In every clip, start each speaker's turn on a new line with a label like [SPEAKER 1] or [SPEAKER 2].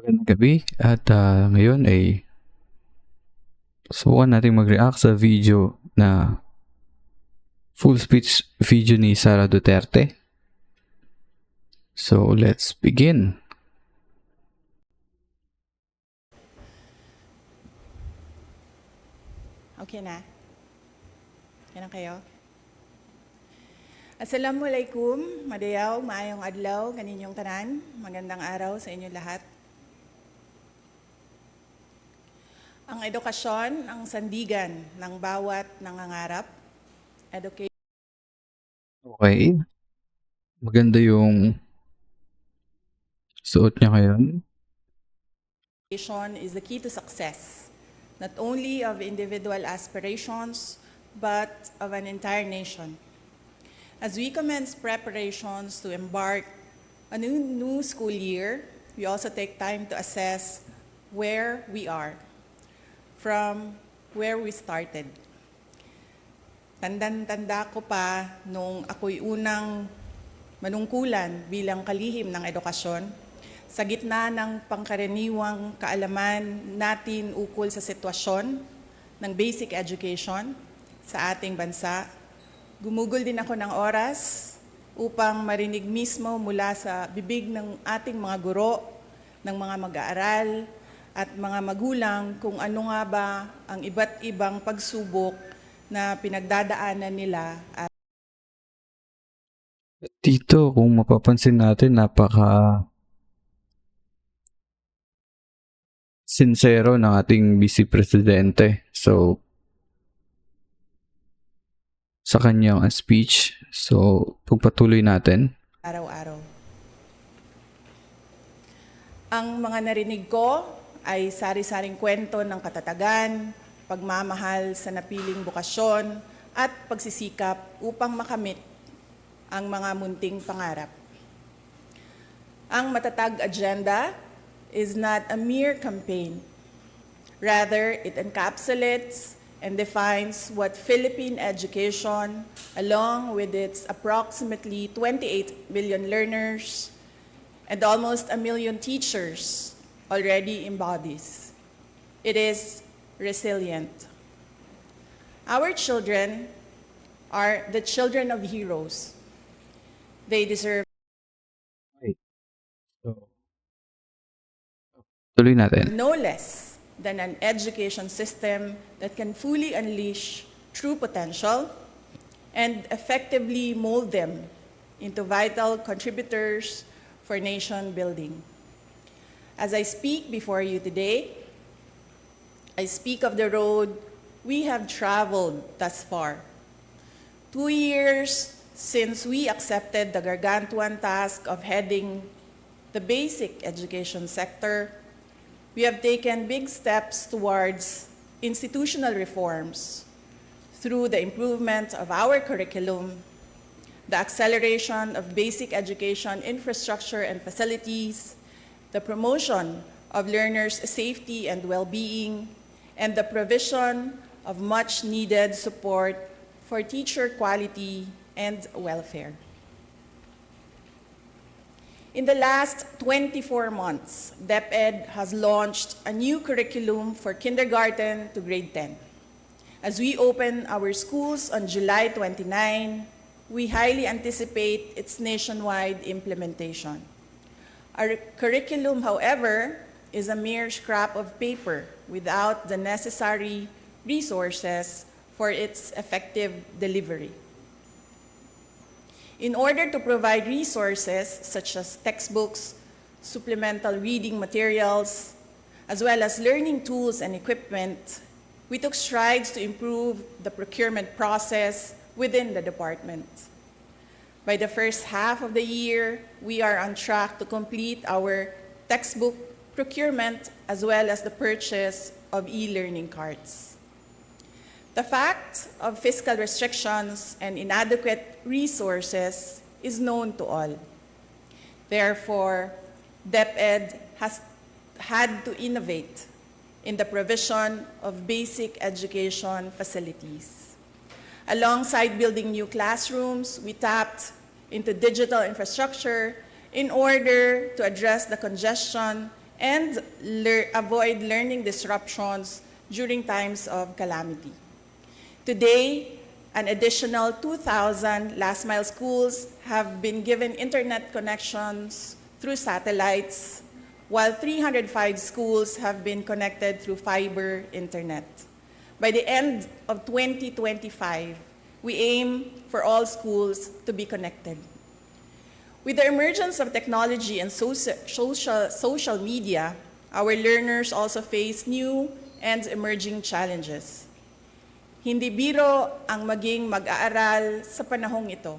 [SPEAKER 1] Magandang gabi at ngayon ay subukan natin mag-react sa video na full speech video ni Sara Duterte. So let's begin.
[SPEAKER 2] Okay na? Yan ang kayo? Assalamualaikum, madayaw, maayong adlaw, kaninyong tanan. Magandang araw sa inyo lahat. Ang edukasyon, ang sandigan ng bawat nangangarap.
[SPEAKER 1] Okay. Maganda yung suot niya ngayon.
[SPEAKER 2] Education is the key to success, not only of individual aspirations, but of an entire nation. As we commence preparations to embark on a new school year, we also take time to assess where we are from where we started. Tandang-tanda ko pa nung ako'y unang manungkulan bilang kalihim ng edukasyon sa gitna ng pangkaraniwang kaalaman natin ukol sa sitwasyon ng basic education sa ating bansa. Gumugol din ako ng oras upang marinig mismo mula sa bibig ng ating mga guro, ng mga mag-aaral, at mga magulang kung ano nga ba ang iba't ibang pagsubok na pinagdadaanan nila.
[SPEAKER 1] Dito, kung mapapansin natin, napaka sincero ng ating Vice Presidente. So, sa kanyang speech. So, pagpatuloy natin.
[SPEAKER 2] Araw-araw. Ang mga narinig ko ay sari-saring kwento ng katatagan, pagmamahal sa napiling bukasyon, at pagsisikap upang makamit ang mga munting pangarap. Ang matatag agenda is not a mere campaign. Rather, it encapsulates and defines what Philippine education, along with its approximately 28 million learners and almost 1 million teachers, already embodies. It is resilient. Our children are the children of heroes. They deserve
[SPEAKER 1] Tuloy natin.
[SPEAKER 2] no less than an education system that can fully unleash true potential and effectively mold them into vital contributors for nation building. As I speak before you today, I speak of the road we have traveled thus far. 2 years since we accepted the gargantuan task of heading the basic education sector, we have taken big steps towards institutional reforms through the improvement of our curriculum, the acceleration of basic education infrastructure and facilities, the promotion of learners' safety and well-being, and the provision of much-needed support for teacher quality and welfare. In the last 24 months, DepEd has launched a new curriculum for kindergarten to grade 10. As we open our schools on July 29, we highly anticipate its nationwide implementation. Our curriculum, however, is a mere scrap of paper without the necessary resources for its effective delivery. In order to provide resources such as textbooks, supplemental reading materials, as well as learning tools and equipment, we took strides to improve the procurement process within the department. By the first half of the year, we are on track to complete our textbook procurement as well as the purchase of e-learning cards. The fact of fiscal restrictions and inadequate resources is known to all. Therefore, DepEd has had to innovate in the provision of basic education facilities. Alongside building new classrooms, we tapped into digital infrastructure in order to address the congestion and avoid learning disruptions during times of calamity. Today, an additional 2,000 last-mile schools have been given internet connections through satellites, while 305 schools have been connected through fiber internet. By the end of 2025, we aim for all schools to be connected. With the emergence of technology and social media, our learners also face new and emerging challenges. Hindi biro ang maging mag-aaral sa panahong ito.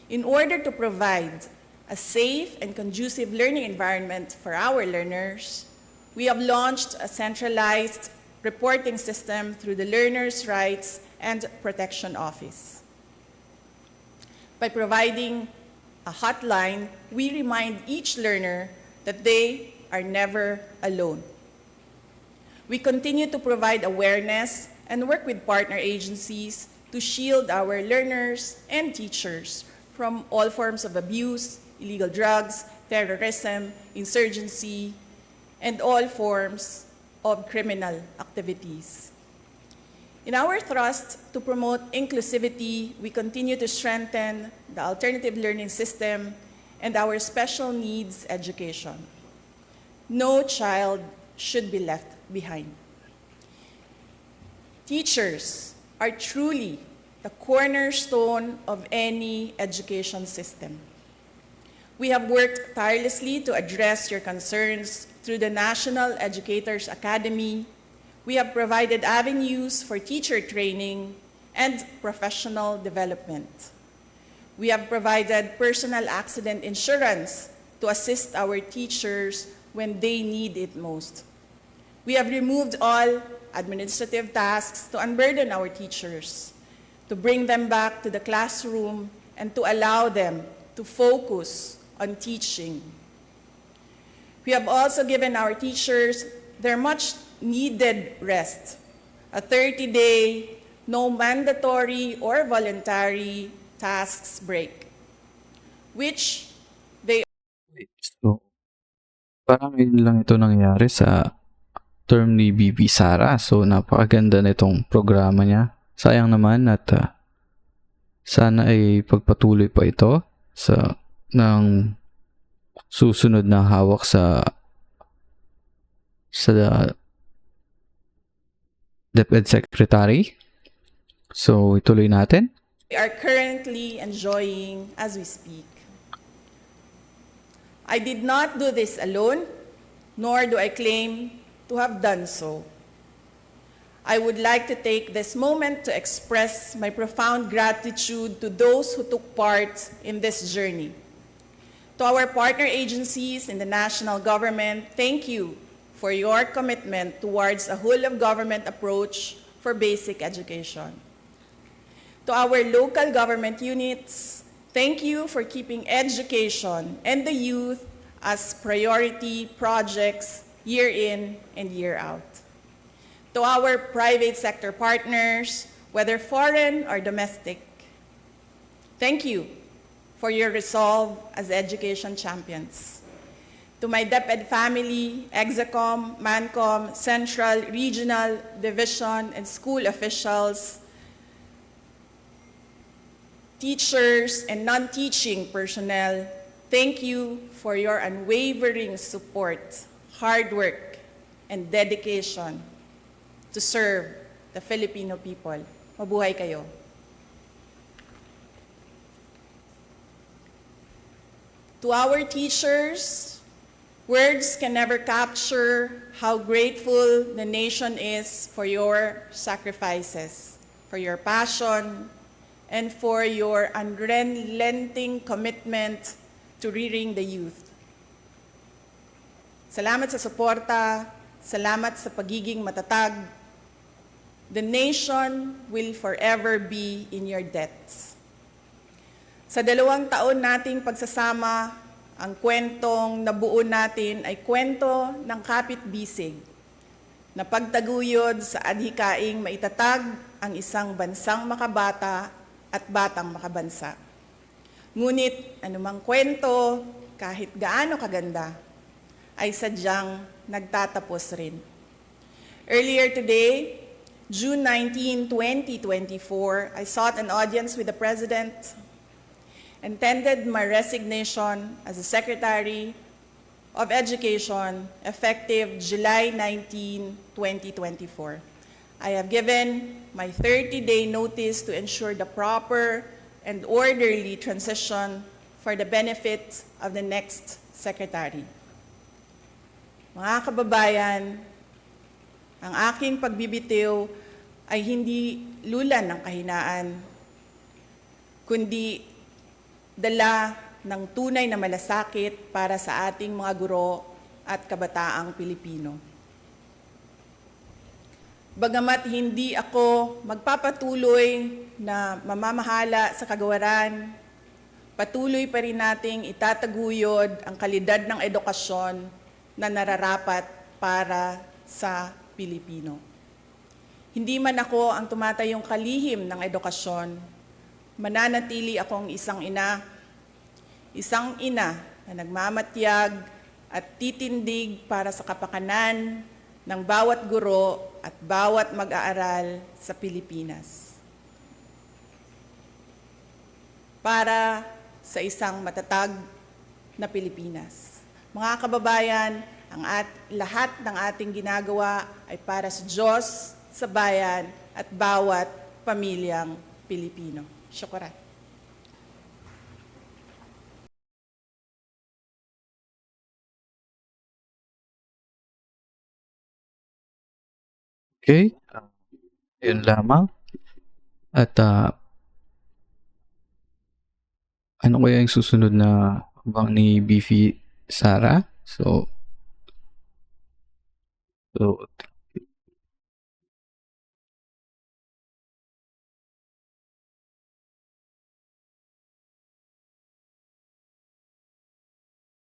[SPEAKER 2] In order to provide a safe and conducive learning environment for our learners, we have launched a centralized reporting system through the Learners' Rights and Protection Office. By providing a hotline, we remind each learner that they are never alone. We continue to provide awareness and work with partner agencies to shield our learners and teachers from all forms of abuse, illegal drugs, terrorism, insurgency, and all forms of criminal activities. In our thrust to promote inclusivity, we continue to strengthen the alternative learning system and our special needs education. No child should be left behind. Teachers are truly the cornerstone of any education system. We have worked tirelessly to address your concerns through the National Educators Academy. We have provided avenues for teacher training and professional development. We have provided personal accident insurance to assist our teachers when they need it most. We have removed all administrative tasks to unburden our teachers, to bring them back to the classroom, and to allow them to focus on teaching. We have also given our teachers their much-needed rest, a 30-day, no mandatory or voluntary tasks break, which they...
[SPEAKER 1] So, parang yun lang ito nangyari sa term ni Bibi Sara. So, napakaganda nitong programa niya. Sayang naman at sana ay pagpatuloy pa ito sa ng susunod na hawak sa DepEd Secretary. So, ituloy natin.
[SPEAKER 2] we are currently enjoying as we speak. I did not do this alone, nor do I claim to have done so. I would like to take this moment to express my profound gratitude to those who took part in this journey. To our partner agencies in the national government, thank you for your commitment towards a whole-of-government approach for basic education. To our local government units, thank you for keeping education and the youth as priority projects year in and year out. To our private sector partners, whether foreign or domestic, thank you for your resolve as education champions. To my DepEd family, Execom, Mancom, Central, Regional, Division, and school officials, teachers, and non-teaching personnel, thank you for your unwavering support, hard work, and dedication to serve the Filipino people. Mabuhay kayo. To our teachers, words can never capture how grateful the nation is for your sacrifices, for your passion, and for your unrelenting commitment to rearing the youth. Salamat sa suporta, salamat sa pagiging matatag. The nation will forever be in your debts. Sa 2 taon nating pagsasama, ang kwentong nabuo natin ay kwento ng kapit-bisig na pagtaguyod sa adhikaing maitatag ang isang bansang makabata at batang makabansa. Ngunit anumang kwento, kahit gaano kaganda, ay sadyang nagtatapos rin. Earlier today, June 19, 2024, I sought an audience with the President and tendered my resignation as the Secretary of Education effective July 19, 2024. I have given my 30-day notice to ensure the proper and orderly transition for the benefit of the next Secretary. Mga kababayan, ang aking pagbibitiw ay hindi lulan ng kahinaan, kundi dala ng tunay na malasakit para sa ating mga guro at kabataang Pilipino. Bagamat hindi ako magpapatuloy na mamamahala sa kagawaran, patuloy pa rin nating itataguyod ang kalidad ng edukasyon na nararapat para sa Pilipino. Hindi man ako ang tumatayong kalihim ng edukasyon, mananatili akong isang ina na nagmamatyag at titindig para sa kapakanan ng bawat guro at bawat mag-aaral sa Pilipinas. Para sa isang matatag na Pilipinas. Mga kababayan, lahat ng ating ginagawa ay para sa Diyos, sa bayan, at bawat pamilyang Pilipino. Syukuran.
[SPEAKER 1] Okay, yun lamang. At ano kaya yung susunod na habang ni Beefy Sara? So